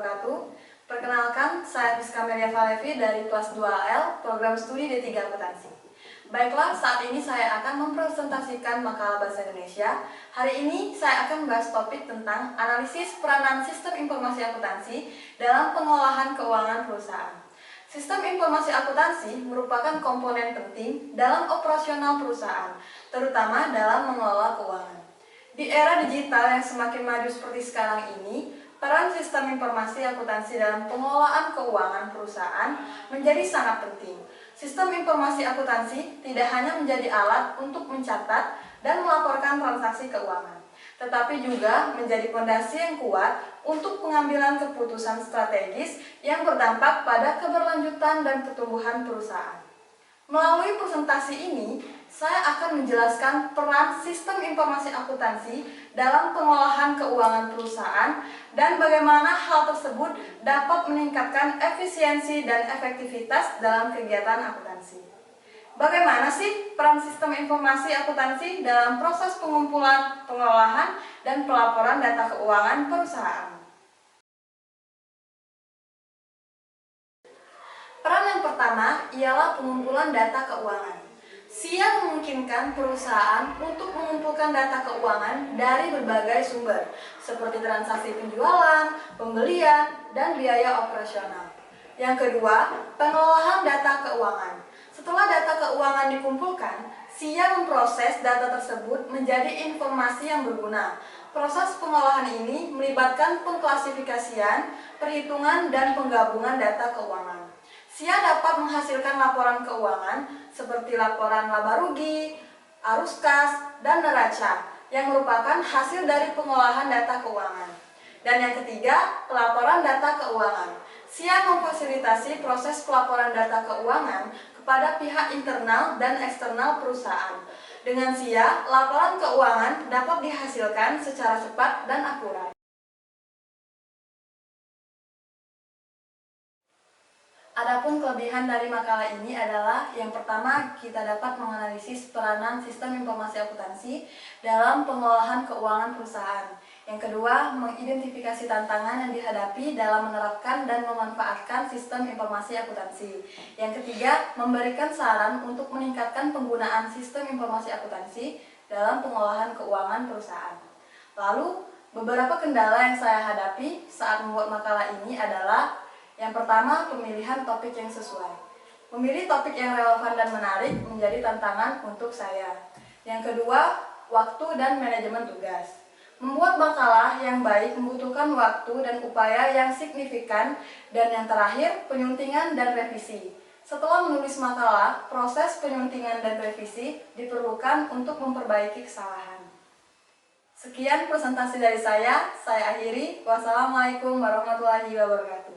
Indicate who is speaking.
Speaker 1: wabarakatuh. Perkenalkan, saya Rizka Meria Falevi dari kelas 2AL, program studi D3 Akuntansi. Baiklah, saat ini saya akan mempresentasikan makalah Bahasa Indonesia. Hari ini saya akan membahas topik tentang analisis peranan sistem informasi akuntansi dalam pengolahan keuangan perusahaan. Sistem informasi akuntansi merupakan komponen penting dalam operasional perusahaan, terutama dalam mengelola keuangan. Di era digital yang semakin maju seperti sekarang ini, peran sistem informasi akuntansi dalam pengelolaan keuangan perusahaan menjadi sangat penting. Sistem informasi akuntansi tidak hanya menjadi alat untuk mencatat dan melaporkan transaksi keuangan, tetapi juga menjadi fondasi yang kuat untuk pengambilan keputusan strategis yang berdampak pada keberlanjutan dan pertumbuhan perusahaan. Melalui presentasi ini, saya akan menjelaskan peran sistem informasi akuntansi dalam pengolahan keuangan perusahaan dan bagaimana hal tersebut dapat meningkatkan efisiensi dan efektivitas dalam kegiatan akuntansi. Bagaimana sih peran sistem informasi akuntansi dalam proses pengumpulan, pengolahan, dan pelaporan data keuangan perusahaan? Peran yang pertama ialah pengumpulan data keuangan. SIA memungkinkan perusahaan untuk mengumpulkan data keuangan dari berbagai sumber, seperti transaksi penjualan, pembelian, dan biaya operasional. Yang kedua, pengolahan data keuangan. Setelah data keuangan dikumpulkan, SIA memproses data tersebut menjadi informasi yang berguna. Proses pengolahan ini melibatkan pengklasifikasian, perhitungan, dan penggabungan data keuangan. SIA dapat menghasilkan laporan keuangan seperti laporan laba rugi, arus kas, dan neraca yang merupakan hasil dari pengolahan data keuangan. Dan yang ketiga, pelaporan data keuangan. SIA memfasilitasi proses pelaporan data keuangan kepada pihak internal dan eksternal perusahaan. Dengan SIA, laporan keuangan dapat dihasilkan secara cepat dan akurat. Adapun kelebihan dari makalah ini adalah yang pertama, kita dapat menganalisis peranan sistem informasi akuntansi dalam pengolahan keuangan perusahaan. Yang kedua, mengidentifikasi tantangan yang dihadapi dalam menerapkan dan memanfaatkan sistem informasi akuntansi. Yang ketiga, memberikan saran untuk meningkatkan penggunaan sistem informasi akuntansi dalam pengolahan keuangan perusahaan. Lalu, beberapa kendala yang saya hadapi saat membuat makalah ini adalah yang pertama, pemilihan topik yang sesuai. Memilih topik yang relevan dan menarik menjadi tantangan untuk saya. Yang kedua, waktu dan manajemen tugas. Membuat makalah yang baik membutuhkan waktu dan upaya yang signifikan. Dan yang terakhir, penyuntingan dan revisi. Setelah menulis makalah, proses penyuntingan dan revisi diperlukan untuk memperbaiki kesalahan. Sekian presentasi dari saya akhiri. Wassalamualaikum warahmatullahi wabarakatuh.